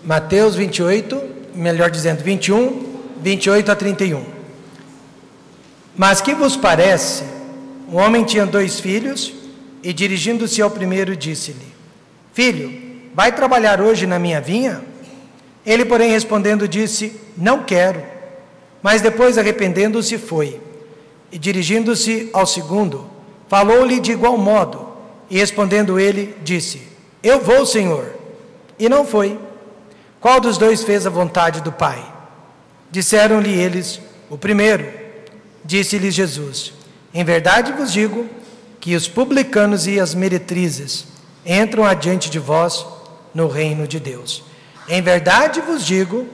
Mateus 28, melhor dizendo, 21, 28 a 31. Mas que vos parece? Um homem tinha 2 filhos, e dirigindo-se ao primeiro, disse-lhe: Filho, vai trabalhar hoje na minha vinha? Ele, porém, respondendo, disse: Não quero. Mas depois, arrependendo-se, foi. E dirigindo-se ao segundo, falou-lhe de igual modo. E respondendo ele, disse: Eu vou, Senhor. E não foi. Qual dos 2 fez a vontade do Pai? Disseram-lhe eles: O primeiro. Disse-lhes Jesus: Em verdade vos digo que os publicanos e as meretrizes entram adiante de vós no reino de Deus. Em verdade vos digo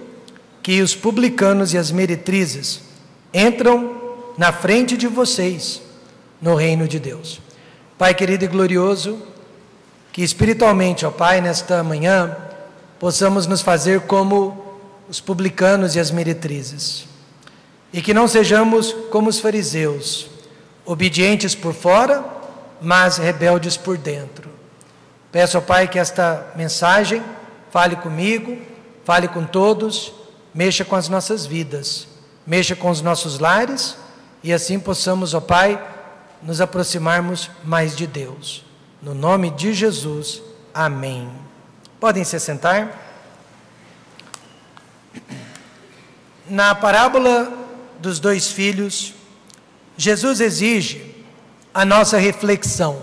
que os publicanos e as meretrizes entram na frente de vocês no reino de Deus. Pai querido e glorioso, que espiritualmente, ó Pai, nesta manhã, possamos nos fazer como os publicanos e as meretrizes, e que não sejamos como os fariseus, obedientes por fora, mas rebeldes por dentro. Peço ao Pai que esta mensagem fale comigo, fale com todos, mexa com as nossas vidas, mexa com os nossos lares, e assim possamos, ó Pai, nos aproximarmos mais de Deus. No nome de Jesus, amém. Podem se sentar. Na parábola dos 2 filhos, Jesus exige a nossa reflexão.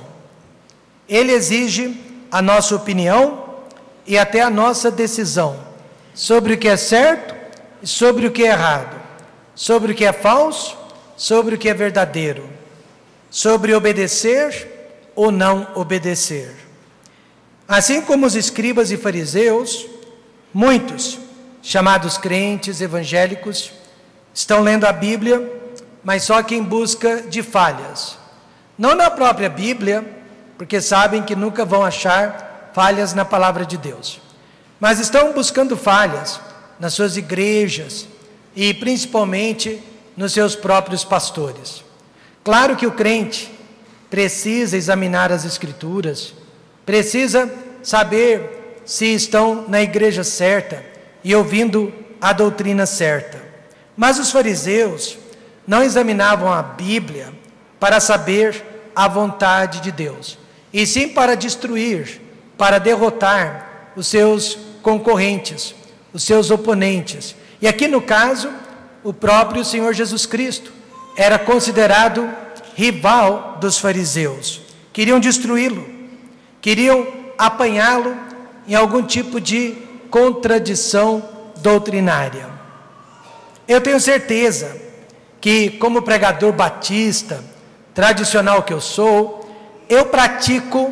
Ele exige a nossa opinião e até a nossa decisão sobre o que é certo e sobre o que é errado, sobre o que é falso, sobre o que é verdadeiro, sobre obedecer ou não obedecer. Assim como os escribas e fariseus, muitos, chamados crentes evangélicos, estão lendo a Bíblia, mas só que em busca de falhas. Não na própria Bíblia, porque sabem que nunca vão achar falhas na palavra de Deus, mas estão buscando falhas nas suas igrejas e principalmente nos seus próprios pastores. Claro que o crente precisa examinar as Escrituras, precisa saber se estão na igreja certa e ouvindo a doutrina certa. Mas os fariseus não examinavam a Bíblia para saber a vontade de Deus, e sim para destruir, para derrotar os seus concorrentes, os seus oponentes. E aqui no caso, o próprio Senhor Jesus Cristo era considerado rival dos fariseus. Queriam destruí-lo, queriam apanhá-lo em algum tipo de contradição doutrinária. Eu tenho certeza que, como pregador batista, tradicional que eu sou, eu pratico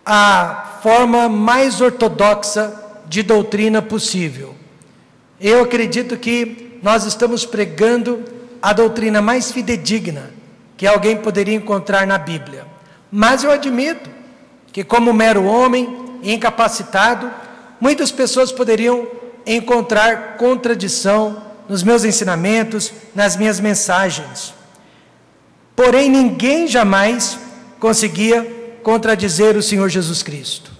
a forma mais ortodoxa de doutrina possível. Eu acredito que nós estamos pregando a doutrina mais fidedigna que alguém poderia encontrar na Bíblia. Mas eu admito que, como mero homem incapacitado, muitas pessoas poderiam encontrar contradição nos meus ensinamentos, nas minhas mensagens. Porém, ninguém jamais conseguia contradizer o Senhor Jesus Cristo.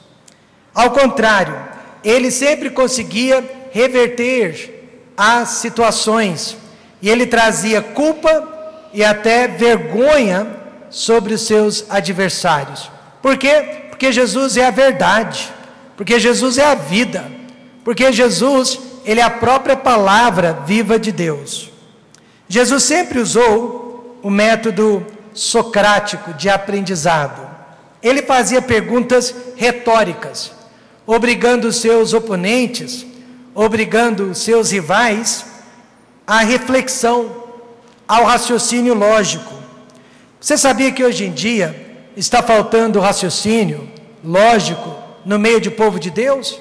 Ao contrário, ele sempre conseguia reverter as situações, e ele trazia culpa e até vergonha sobre os seus adversários. Por quê? Porque Jesus é a verdade, porque Jesus é a vida, porque Jesus, ele é a própria palavra viva de Deus. Jesus sempre usou o método socrático de aprendizado. Ele fazia perguntas retóricas, obrigando os seus oponentes, obrigando os seus rivais à reflexão, ao raciocínio lógico. Você sabia que hoje em dia está faltando raciocínio lógico no meio do povo de Deus?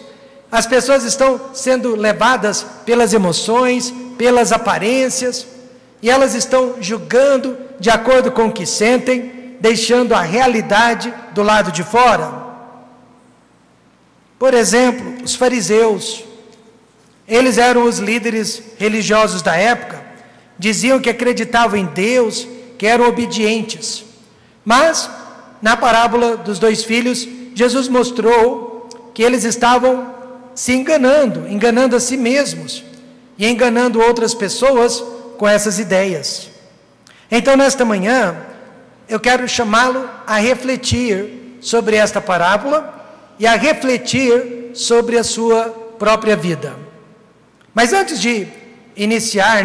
As pessoas estão sendo levadas pelas emoções, pelas aparências, e elas estão julgando de acordo com o que sentem, deixando a realidade do lado de fora. Por exemplo, os fariseus, eles eram os líderes religiosos da época, diziam que acreditavam em Deus, que eram obedientes. Mas, na parábola dos 2 filhos, Jesus mostrou que eles estavam se enganando a si mesmos e enganando outras pessoas com essas ideias. Então, nesta manhã, eu quero chamá-lo a refletir sobre esta parábola e a refletir sobre a sua própria vida. Mas antes de iniciar,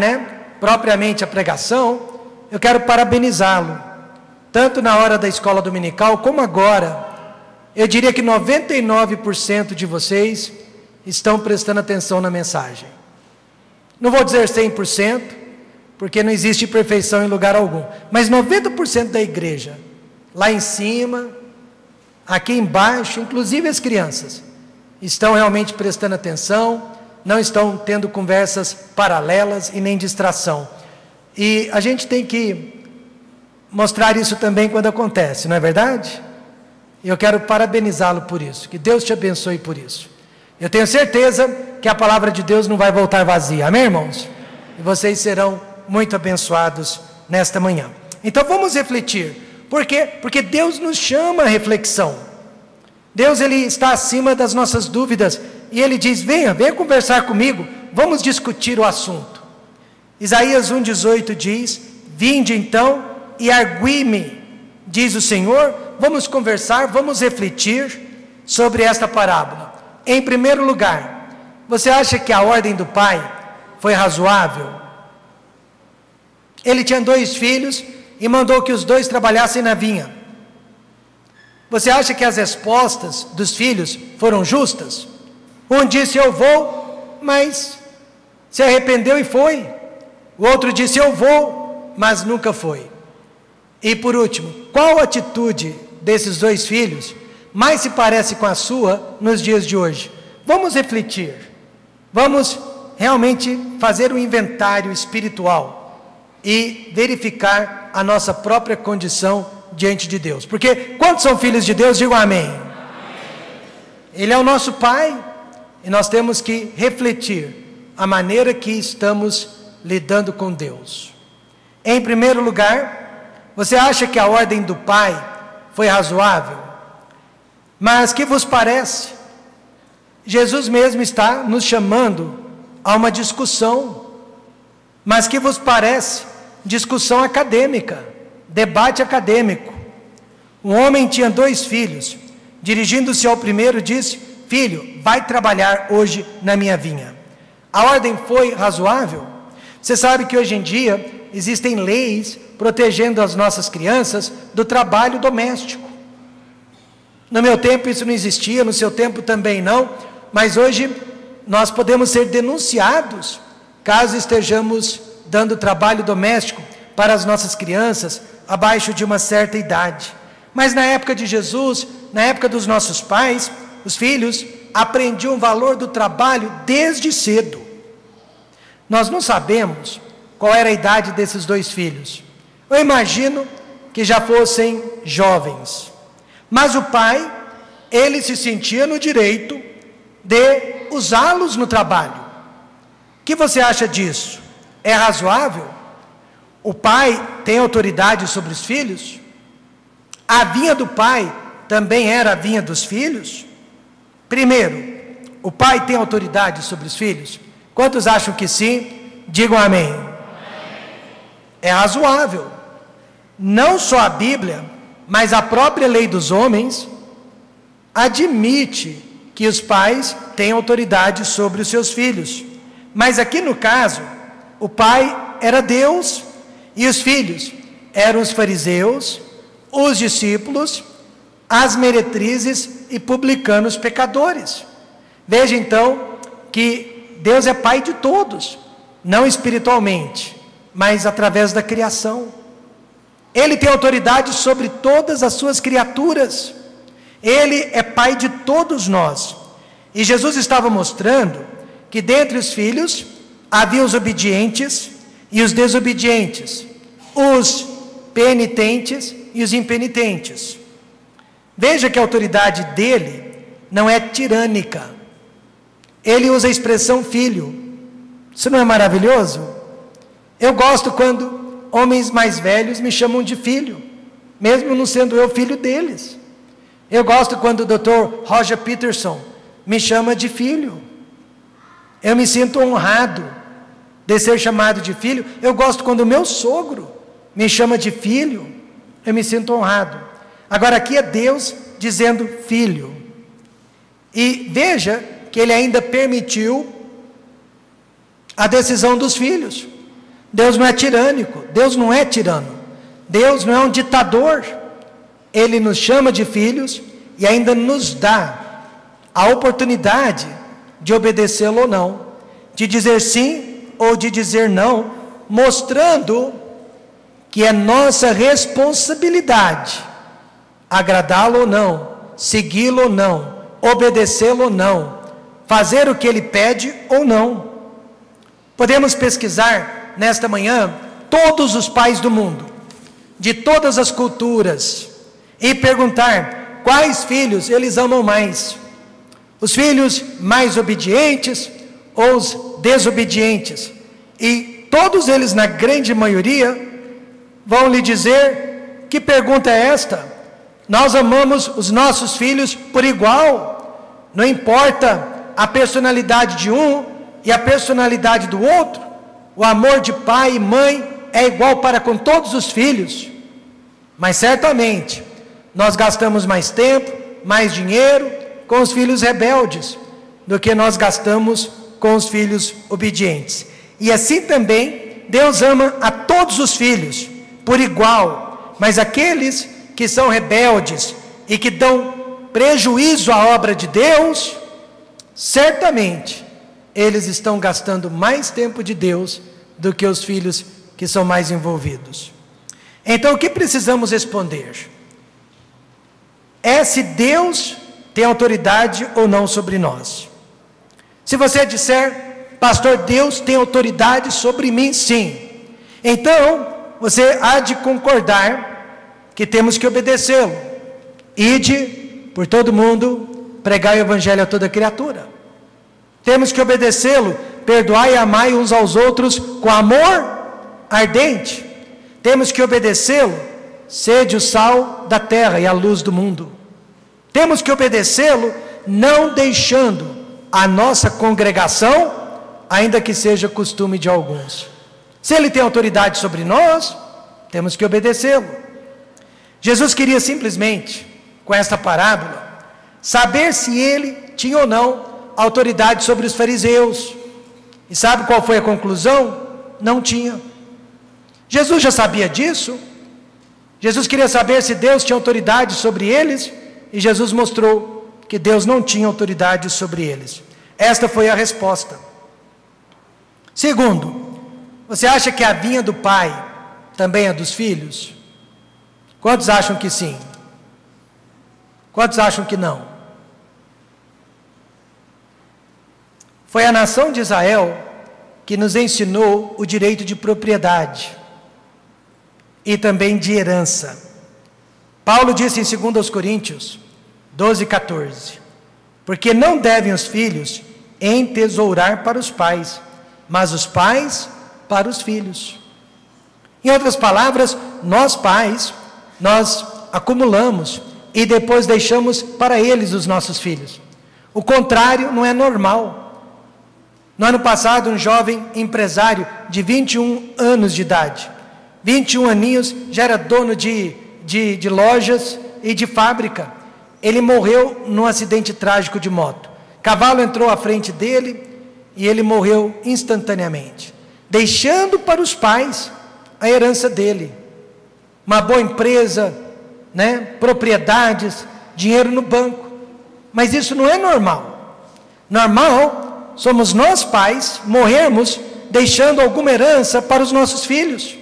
propriamente a pregação, eu quero parabenizá-lo, tanto na hora da escola dominical como agora. Eu diria que 99% de vocês estão prestando atenção na mensagem. Não vou dizer 100%, porque não existe perfeição em lugar algum, mas 90% da igreja, lá em cima, aqui embaixo, inclusive as crianças, estão realmente prestando atenção, não estão tendo conversas paralelas e nem distração. E a gente tem que mostrar isso também quando acontece, não é verdade? E eu quero parabenizá-lo por isso, que Deus te abençoe por isso. Eu tenho certeza que a palavra de Deus não vai voltar vazia, amém, irmãos? E vocês serão muito abençoados nesta manhã. Então vamos refletir. Por quê? Porque Deus nos chama à reflexão. Deus, Ele está acima das nossas dúvidas, e Ele diz: venha conversar comigo, vamos discutir o assunto. Isaías 1,18 diz: vinde então e argui-me, diz o Senhor. Vamos conversar, vamos refletir sobre esta parábola. Em primeiro lugar, você acha que a ordem do pai foi razoável? Ele tinha 2 filhos e mandou que os 2 trabalhassem na vinha. Você acha que as respostas dos filhos foram justas? Um disse: eu vou, mas se arrependeu e foi. O outro disse: eu vou, mas nunca foi. E por último, qual atitude desses 2 filhos mais se parece com a sua nos dias de hoje? Vamos refletir, vamos realmente fazer um inventário espiritual e verificar a nossa própria condição diante de Deus. Porque quantos são filhos de Deus? Digam amém. Amém. Ele é o nosso Pai, e nós temos que refletir a maneira que estamos lidando com Deus. Em primeiro lugar, você acha que a ordem do Pai foi razoável? Mas que vos parece? Jesus mesmo está nos chamando a uma discussão. Mas que vos parece? Discussão acadêmica, debate acadêmico. Um homem tinha 2 filhos. Dirigindo-se ao primeiro, disse: filho, vai trabalhar hoje na minha vinha. A ordem foi razoável? Você sabe que hoje em dia existem leis protegendo as nossas crianças do trabalho doméstico. No meu tempo isso não existia, no seu tempo também não, mas hoje nós podemos ser denunciados caso estejamos dando trabalho doméstico para as nossas crianças abaixo de uma certa idade. Mas na época de Jesus, na época dos nossos pais, os filhos aprendiam o valor do trabalho desde cedo. Nós não sabemos qual era a idade desses 2 filhos. Eu imagino que já fossem jovens. Mas o pai, ele se sentia no direito de usá-los no trabalho. O que você acha disso? É razoável? O pai tem autoridade sobre os filhos? A vinha do pai também era a vinha dos filhos? Primeiro, o pai tem autoridade sobre os filhos? Quantos acham que sim? Digam amém. É razoável. Não só a Bíblia, mas a própria lei dos homens admite que os pais têm autoridade sobre os seus filhos. Mas aqui no caso, o pai era Deus e os filhos eram os fariseus, os discípulos, as meretrizes e publicanos pecadores. Veja então que Deus é pai de todos, não espiritualmente, mas através da criação. Ele tem autoridade sobre todas as suas criaturas. Ele é pai de todos nós. E Jesus estava mostrando que dentre os filhos havia os obedientes e os desobedientes, os penitentes e os impenitentes. Veja que a autoridade dele não é tirânica. Ele usa a expressão filho. Isso não é maravilhoso? Eu gosto quando homens mais velhos me chamam de filho, mesmo não sendo eu filho deles. Eu gosto quando o Dr. Roger Peterson me chama de filho. Eu me sinto honrado de ser chamado de filho. Eu gosto quando o meu sogro me chama de filho. Eu me sinto honrado. Agora aqui é Deus dizendo filho. E veja que Ele ainda permitiu a decisão dos filhos. Deus não é tirânico, Deus não é tirano, Deus não é um ditador. Ele nos chama de filhos e ainda nos dá a oportunidade de obedecê-lo ou não, de dizer sim ou de dizer não, mostrando que é nossa responsabilidade agradá-lo ou não, segui-lo ou não, obedecê-lo ou não, fazer o que ele pede ou não. Podemos pesquisar nesta manhã todos os pais do mundo, de todas as culturas, e perguntar quais filhos eles amam mais: os filhos mais obedientes ou os desobedientes. E todos eles, na grande maioria, vão lhe dizer: que pergunta é esta? Nós amamos os nossos filhos por igual, não importa a personalidade de um e a personalidade do outro, o amor de pai e mãe é igual para com todos os filhos. Mas certamente nós gastamos mais tempo, mais dinheiro com os filhos rebeldes do que nós gastamos com os filhos obedientes. E assim também Deus ama a todos os filhos por igual, mas aqueles que são rebeldes e que dão prejuízo à obra de Deus, certamente eles estão gastando mais tempo de Deus do que os filhos que são mais envolvidos. Então o que precisamos responder é se Deus tem autoridade ou não sobre nós. Se você disser: pastor, Deus tem autoridade sobre mim, sim, então você há de concordar que temos que obedecê-lo. Ide por todo mundo, pregai o evangelho a toda criatura. Temos que obedecê-lo, perdoai e amai uns aos outros com amor ardente. Temos que obedecê-lo, sede o sal da terra e a luz do mundo. Temos que obedecê-lo, não deixando a nossa congregação, ainda que seja costume de alguns. Se ele tem autoridade sobre nós, temos que obedecê-lo. Jesus queria simplesmente, com esta parábola, saber se ele tinha ou não autoridade sobre os fariseus. E sabe qual foi a conclusão? Não tinha. Jesus já sabia disso. Jesus queria saber se Deus tinha autoridade sobre eles, e Jesus mostrou que Deus não tinha autoridade sobre eles. Esta foi a resposta. Segundo, você acha que a vinha do pai também é dos filhos? Quantos acham que sim? Quantos acham que não? Foi a nação de Israel que nos ensinou o direito de propriedade e também de herança. Paulo disse em 2 Coríntios 12:14: porque não devem os filhos entesourar para os pais, mas os pais para os filhos. Em outras palavras, nós pais, nós acumulamos e depois deixamos para eles os nossos filhos. O contrário não é normal. No ano passado, um jovem empresário de 21 anos de idade, 21 aninhos, já era dono de lojas e de fábrica. Ele morreu num acidente trágico de moto. Cavalo entrou à frente dele e ele morreu instantaneamente, deixando para os pais a herança dele. Uma boa empresa, propriedades, dinheiro no banco. Mas isso não é normal. Normal somos nós pais morrermos deixando alguma herança para os nossos filhos.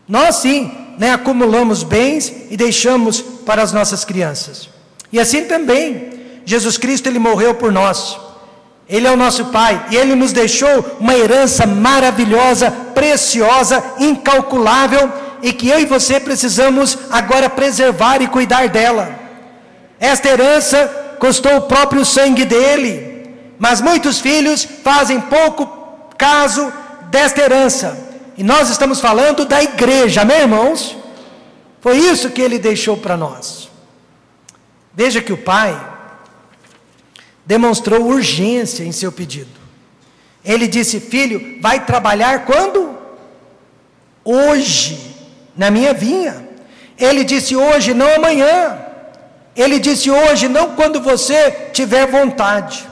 Nós sim, acumulamos bens e deixamos para as nossas crianças. E assim também, Jesus Cristo, Ele morreu por nós. Ele é o nosso Pai e Ele nos deixou uma herança maravilhosa, preciosa, incalculável, e que eu e você precisamos agora preservar e cuidar dela. Esta herança custou o próprio sangue dele, mas muitos filhos fazem pouco caso desta herança. E nós estamos falando da igreja, amém, irmãos? Foi isso que ele deixou para nós. Veja que o pai, demonstrou urgência em seu pedido. Ele disse: filho, vai trabalhar quando? Hoje, na minha vinha. Ele disse hoje, não amanhã. Ele disse hoje, não quando você tiver vontade.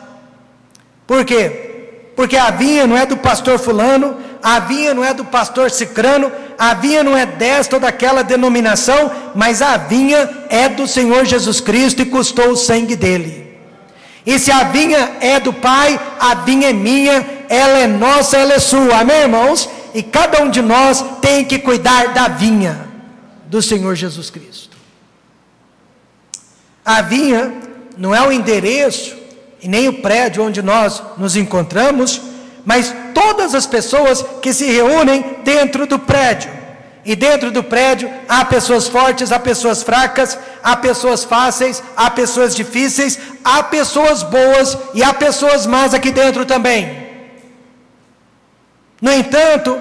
Por quê? Porque a vinha não é do pastor fulano, a vinha não é do pastor cicrano, a vinha não é desta ou daquela denominação, mas a vinha é do Senhor Jesus Cristo e custou o sangue dele. E se a vinha é do Pai, a vinha é minha, ela é nossa, ela é sua, amém, irmãos? E cada um de nós tem que cuidar da vinha do Senhor Jesus Cristo. A vinha não é o endereço e nem o prédio onde nós nos encontramos, mas todas as pessoas que se reúnem dentro do prédio. E dentro do prédio há pessoas fortes, há pessoas fracas, há pessoas fáceis, há pessoas difíceis, há pessoas boas e há pessoas más aqui dentro também. No entanto,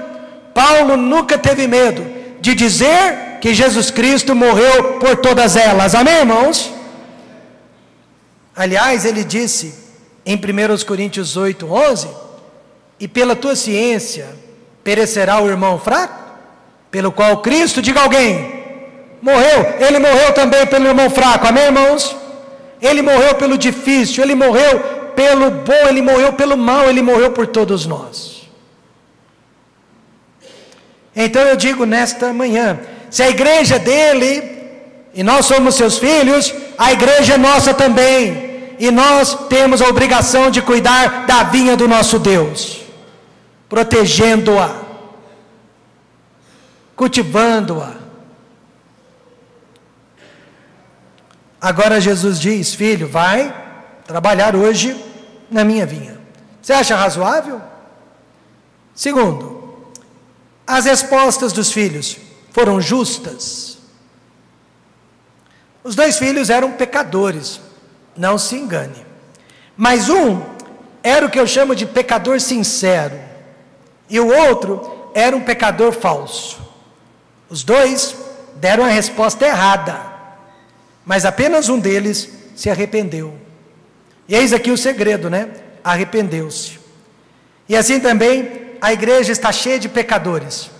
Paulo nunca teve medo de dizer que Jesus Cristo morreu por todas elas, amém, irmãos? Aliás, ele disse em 1 Coríntios 8:11, e pela tua ciência perecerá o irmão fraco, pelo qual Cristo, diga alguém, morreu. Ele morreu também pelo irmão fraco, amém, irmãos? Ele morreu pelo difícil, ele morreu pelo bom, ele morreu pelo mal, ele morreu por todos nós. Então eu digo nesta manhã, se a igreja é dele, e nós somos seus filhos, a igreja é nossa também, e nós temos a obrigação de cuidar da vinha do nosso Deus, protegendo-a, cultivando-a. Agora Jesus diz: filho, vai trabalhar hoje na minha vinha. Você acha razoável? Segundo, as respostas dos filhos foram justas. Os dois filhos eram pecadores, não se engane, mas um era o que eu chamo de pecador sincero, e o outro era um pecador falso. Os dois deram a resposta errada, mas apenas um deles se arrependeu. E eis aqui o segredo, né? Arrependeu-se. E assim também a igreja está cheia de pecadores.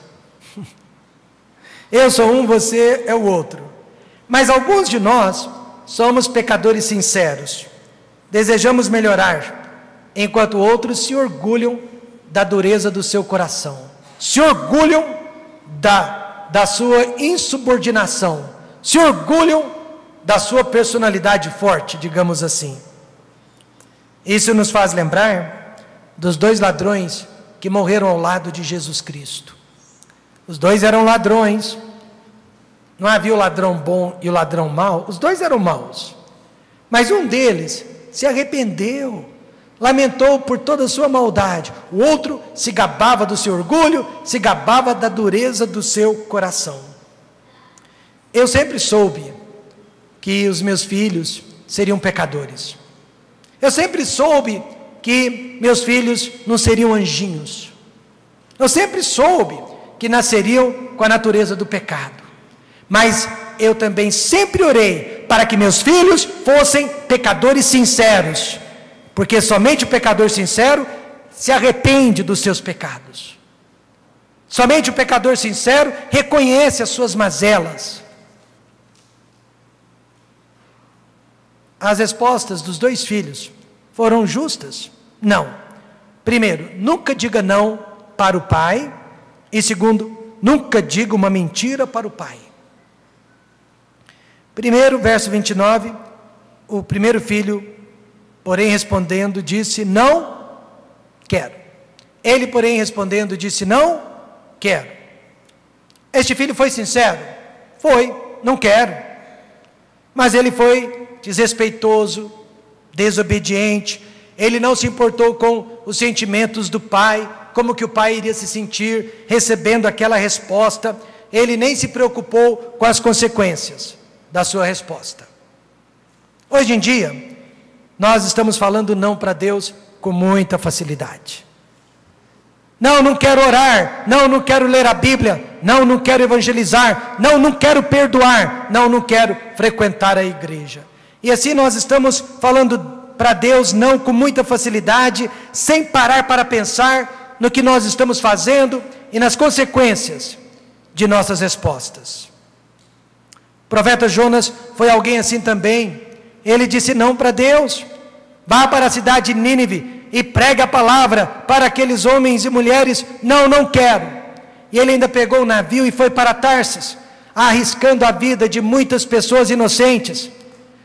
Eu sou um, você é o outro. Mas alguns de nós somos pecadores sinceros. Desejamos melhorar, enquanto outros se orgulham da dureza do seu coração. Se orgulham da sua insubordinação. Se orgulham da sua personalidade forte, digamos assim. Isso nos faz lembrar dos dois ladrões que morreram ao lado de Jesus Cristo. Os dois eram ladrões. Não havia o ladrão bom e o ladrão mau. Os dois eram maus. Mas um deles se arrependeu, lamentou por toda a sua maldade. O outro se gabava do seu orgulho, se gabava da dureza do seu coração. Eu sempre soube que os meus filhos seriam pecadores. Eu sempre soube que meus filhos não seriam anjinhos. Eu sempre soube que nasceriam com a natureza do pecado. Mas eu também sempre orei para que meus filhos fossem pecadores sinceros, porque somente o pecador sincero se arrepende dos seus pecados. Somente o pecador sincero reconhece as suas mazelas. As respostas dos dois filhos foram justas? Não. Primeiro, nunca diga não para o pai. E segundo, nunca diga uma mentira para o pai. Primeiro, verso 29, o primeiro filho, porém respondendo, disse: não quero. Ele, porém respondendo, disse: não quero. Este filho foi sincero? Foi, não quero. Mas ele foi desrespeitoso, desobediente. Ele não se importou com os sentimentos do pai, como que o pai iria se sentir recebendo aquela resposta. Ele nem se preocupou com as consequências da sua resposta. Hoje em dia, nós estamos falando não para Deus com muita facilidade. Não, não quero orar. Não, não quero ler a Bíblia. Não, não quero evangelizar. Não, não quero perdoar. Não, não quero frequentar a igreja. E assim nós estamos falando para Deus não com muita facilidade, sem parar para pensar no que nós estamos fazendo e nas consequências de nossas respostas. O profeta Jonas foi alguém assim também. Ele disse não para Deus. Vá para a cidade de Nínive e pregue a palavra para aqueles homens e mulheres. Não quero. E ele ainda pegou o navio e foi para Tarsis, arriscando a vida de muitas pessoas inocentes.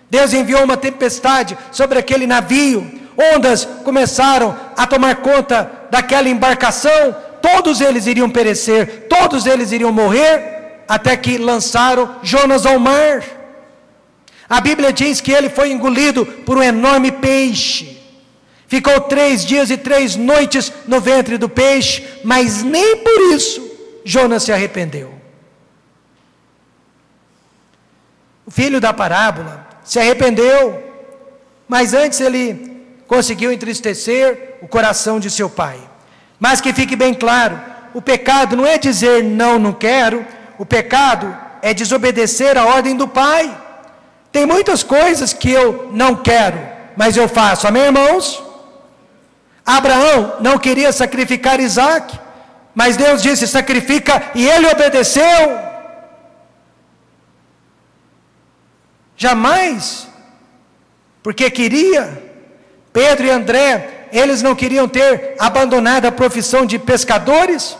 Deus enviou uma tempestade sobre aquele navio. Ondas começaram a tomar conta daquela embarcação. Todos eles iriam perecer, todos eles iriam morrer, até que lançaram Jonas ao mar. A Bíblia diz que ele foi engolido por um enorme peixe. Ficou 3 dias e 3 noites no ventre do peixe, mas nem por isso Jonas se arrependeu. O filho da parábola se arrependeu, mas antes ele conseguiu entristecer o coração de seu pai. Mas que fique bem claro, o pecado não é dizer não quero, o pecado é desobedecer a ordem do pai. Tem muitas coisas que eu não quero, mas eu faço, amém, irmãos? Abraão não queria sacrificar Isaac, mas Deus disse sacrifica, e ele obedeceu. Jamais, porque queria. Pedro e André, eles não queriam ter abandonado a profissão de pescadores,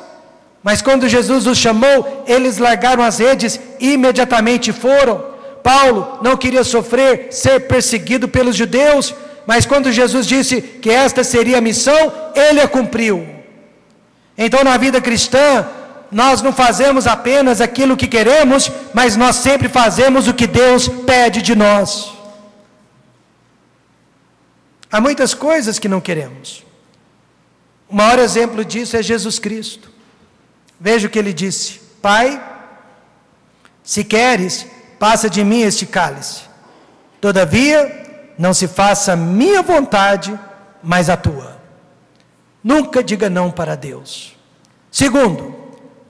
mas quando Jesus os chamou, eles largaram as redes e imediatamente foram. Paulo não queria ser perseguido pelos judeus, mas quando Jesus disse que esta seria a missão, ele a cumpriu. Então na vida cristã, nós não fazemos apenas aquilo que queremos, mas nós sempre fazemos o que Deus pede de nós. Há muitas coisas que não queremos. O maior exemplo disso é Jesus Cristo. Veja o que ele disse: Pai, se queres, passa de mim este cálice. Todavia, não se faça a minha vontade, mas a tua. Nunca diga não para Deus. Segundo,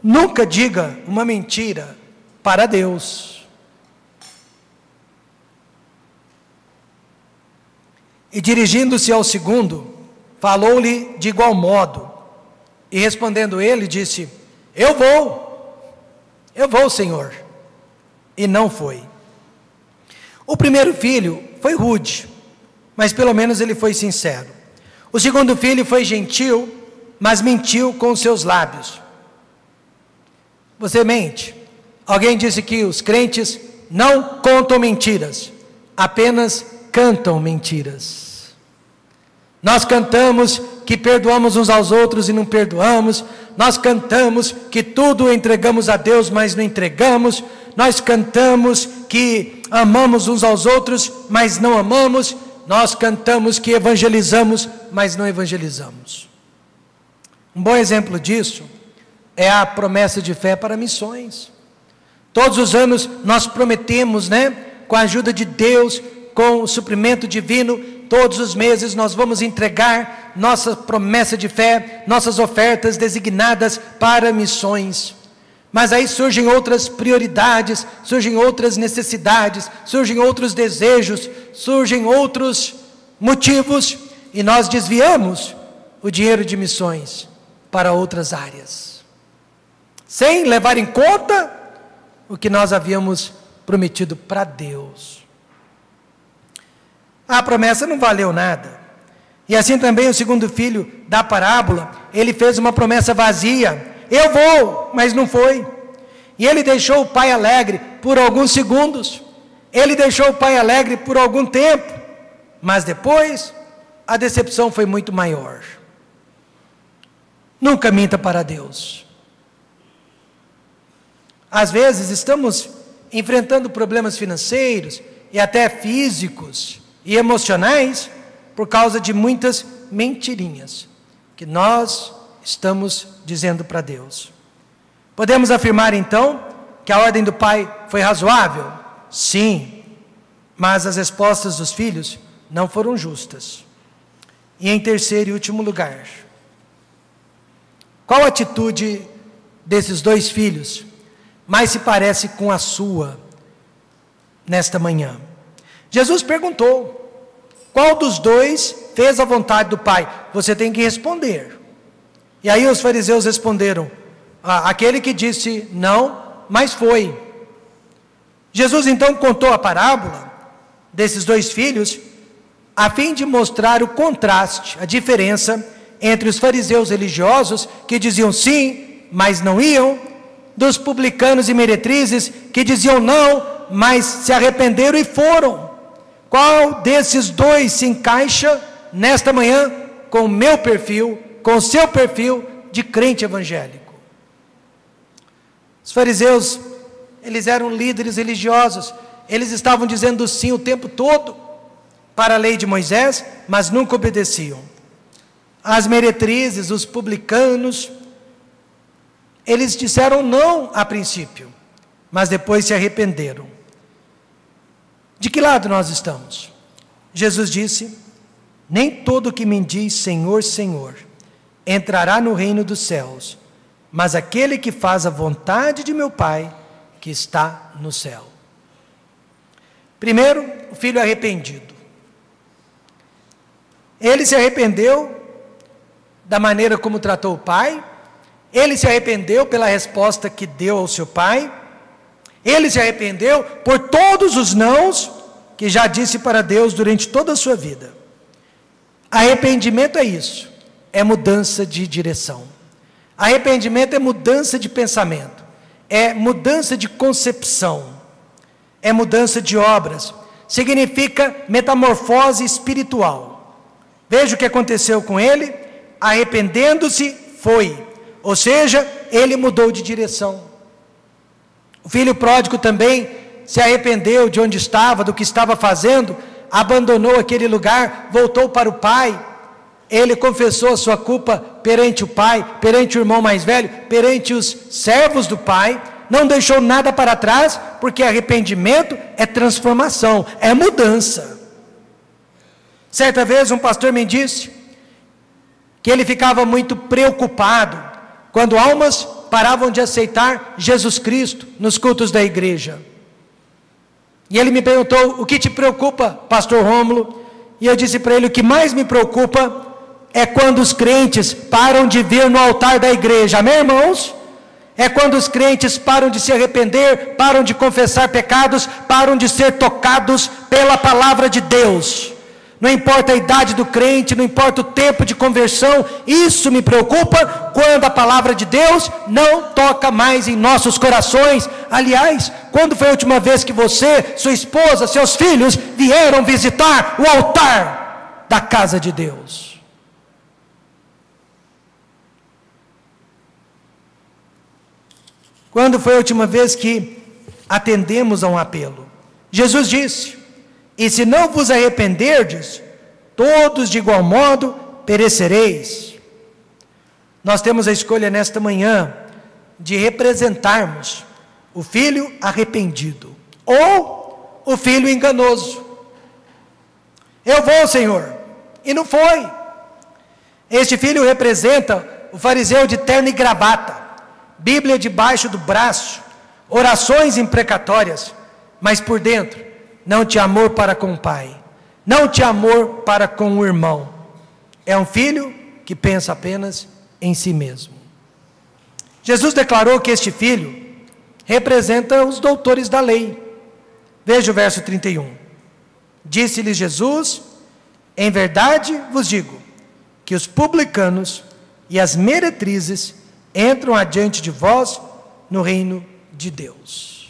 nunca diga uma mentira para Deus. E dirigindo-se ao segundo, falou-lhe de igual modo. E respondendo ele, disse: Eu vou, Senhor. E não foi. O primeiro filho foi rude, mas pelo menos ele foi sincero. O segundo filho foi gentil, mas mentiu com os seus lábios. Você mente? Alguém disse que os crentes não contam mentiras, apenas cantam mentiras. Nós cantamos que perdoamos uns aos outros e não perdoamos. Nós cantamos que tudo entregamos a Deus, mas não entregamos. Nós cantamos que amamos uns aos outros, mas não amamos. Nós cantamos que evangelizamos, mas não evangelizamos. Um bom exemplo disso é a promessa de fé para missões. Todos os anos nós prometemos, com a ajuda de Deus, com o suprimento divino, todos os meses nós vamos entregar nossa promessa de fé, nossas ofertas designadas para missões. Mas aí surgem outras prioridades, surgem outras necessidades, surgem outros desejos, surgem outros motivos, e nós desviamos o dinheiro de missões para outras áreas, sem levar em conta o que nós havíamos prometido para Deus. A promessa não valeu nada. E assim também o segundo filho da parábola, ele fez uma promessa vazia: eu vou, mas não foi. E ele deixou o pai alegre por alguns segundos, ele deixou o pai alegre por algum tempo, mas depois a decepção foi muito maior. Nunca minta para Deus. Às vezes estamos enfrentando problemas financeiros e até físicos e emocionais por causa de muitas mentirinhas que nós estamos dizendo para Deus. Podemos afirmar então que a ordem do pai foi razoável? Sim, mas as respostas dos filhos não foram justas. E em terceiro e último lugar, qual atitude desses dois filhos mais se parece com a sua nesta manhã? Jesus perguntou: qual dos dois fez a vontade do Pai? Você tem que responder. E aí os fariseus responderam: aquele que disse não, mas foi. Jesus então contou a parábola desses dois filhos, a fim de mostrar o contraste, a diferença entre os fariseus religiosos, que diziam sim, mas não iam, dos publicanos e meretrizes, que diziam não, mas se arrependeram e foram. Qual desses dois se encaixa nesta manhã com o meu perfil, com o seu perfil de crente evangélico? Os fariseus, eles eram líderes religiosos, eles estavam dizendo sim o tempo todo para a lei de Moisés, mas nunca obedeciam. As meretrizes, os publicanos, eles disseram não a princípio, mas depois se arrependeram. De que lado nós estamos? Jesus disse: nem todo que me diz Senhor, Senhor, entrará no reino dos céus, mas aquele que faz a vontade de meu Pai, que está no céu. Primeiro, o filho arrependido. Ele se arrependeu da maneira como tratou o pai, ele se arrependeu pela resposta que deu ao seu pai, ele se arrependeu por todos os nãos que já disse para Deus durante toda a sua vida. Arrependimento é isso, é mudança de direção. Arrependimento é mudança de pensamento, é mudança de concepção, é mudança de obras, significa metamorfose espiritual. Veja o que aconteceu com ele: arrependendo-se, foi, ou seja, ele mudou de direção. O filho pródigo também se arrependeu de onde estava, do que estava fazendo, abandonou aquele lugar, voltou para o pai. Ele confessou a sua culpa perante o pai, perante o irmão mais velho, perante os servos do pai, não deixou nada para trás, porque arrependimento é transformação, é mudança. Certa vez um pastor me disse que ele ficava muito preocupado quando almas paravam de aceitar Jesus Cristo nos cultos da igreja. E ele me perguntou: o que te preocupa, pastor Rômulo? E eu disse para ele: o que mais me preocupa é quando os crentes param de vir no altar da igreja. Amém, irmãos? É quando os crentes param de se arrepender, param de confessar pecados, param de ser tocados pela palavra de Deus. Não importa a idade do crente, não importa o tempo de conversão, isso me preocupa quando a palavra de Deus não toca mais em nossos corações. Aliás, quando foi a última vez que você, sua esposa, seus filhos vieram visitar o altar da casa de Deus? Quando foi a última vez que atendemos a um apelo? Jesus disse: e se não vos arrependerdes, todos de igual modo perecereis. Nós temos a escolha nesta manhã de representarmos o filho arrependido ou o filho enganoso. Eu vou, Senhor, e não foi. Este filho representa o fariseu de terno e gravata, Bíblia debaixo do braço, orações imprecatórias, mas por dentro não tinha amor para com o pai, não tinha amor para com o irmão. É um filho que pensa apenas em si mesmo. Jesus declarou que este filho representa os doutores da lei. Veja o verso 31. Disse-lhes Jesus: em verdade vos digo, que os publicanos e as meretrizes entram adiante de vós no reino de Deus.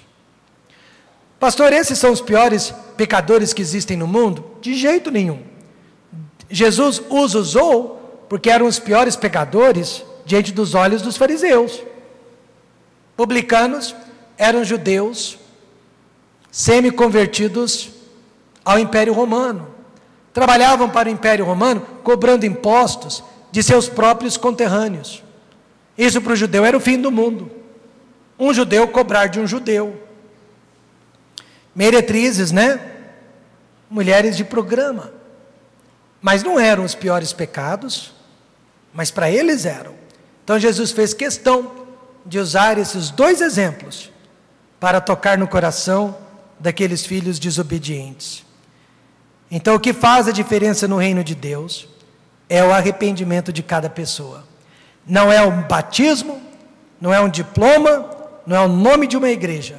Pastor, esses são os piores pecadores que existem no mundo? De jeito nenhum. Jesus os usou porque eram os piores pecadores diante dos olhos dos fariseus. Publicanos eram judeus semi-convertidos ao Império Romano. Trabalhavam para o Império Romano cobrando impostos de seus próprios conterrâneos. Isso para o judeu era o fim do mundo. Um judeu cobrar de um judeu. Meretrizes, né? Mulheres de programa. Mas não eram os piores pecados, mas para eles eram. Então Jesus fez questão de usar esses dois exemplos para tocar no coração daqueles filhos desobedientes. Então, o que faz a diferença no reino de Deus é o arrependimento de cada pessoa. Não é um batismo, não é um diploma, não é o nome de uma igreja.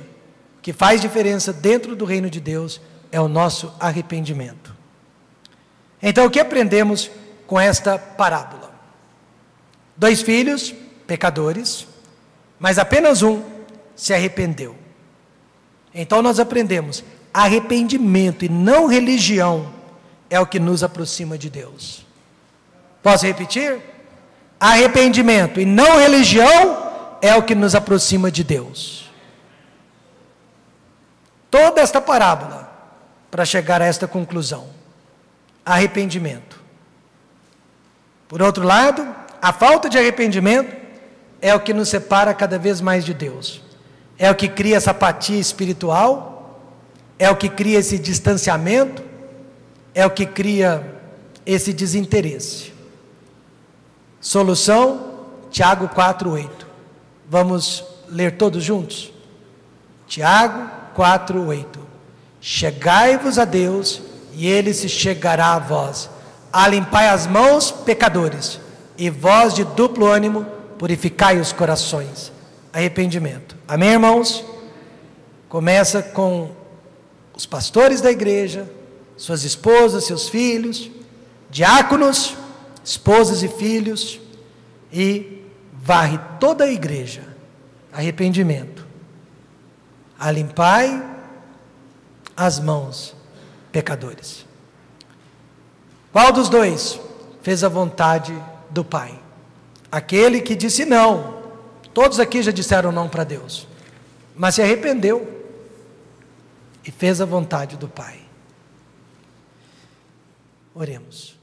O que faz diferença dentro do reino de Deus é o nosso arrependimento. Então, o que aprendemos com esta parábola? 2 filhos, pecadores, mas apenas um se arrependeu. Então, nós aprendemos, arrependimento e não religião é o que nos aproxima de Deus. Posso repetir? Arrependimento e não religião é o que nos aproxima de Deus. Toda esta parábola, para chegar a esta conclusão, arrependimento. Por outro lado, a falta de arrependimento é o que nos separa cada vez mais de Deus. É o que cria essa apatia espiritual, é o que cria esse distanciamento, é o que cria esse desinteresse. Solução, Tiago 4:8. Vamos ler todos juntos? Tiago 4:8. Chegai-vos a Deus, e Ele se chegará a vós. Alimpai as mãos, pecadores, e vós de duplo ânimo, purificai os corações. Arrependimento. Amém, irmãos? Começa com os pastores da igreja, suas esposas, seus filhos, diáconos, esposas e filhos, e varre toda a igreja. Arrependimento. Alimpai as mãos, pecadores. Qual dos dois fez a vontade do Pai? Aquele que disse não. Todos aqui já disseram não para Deus, mas se arrependeu e fez a vontade do Pai. Oremos.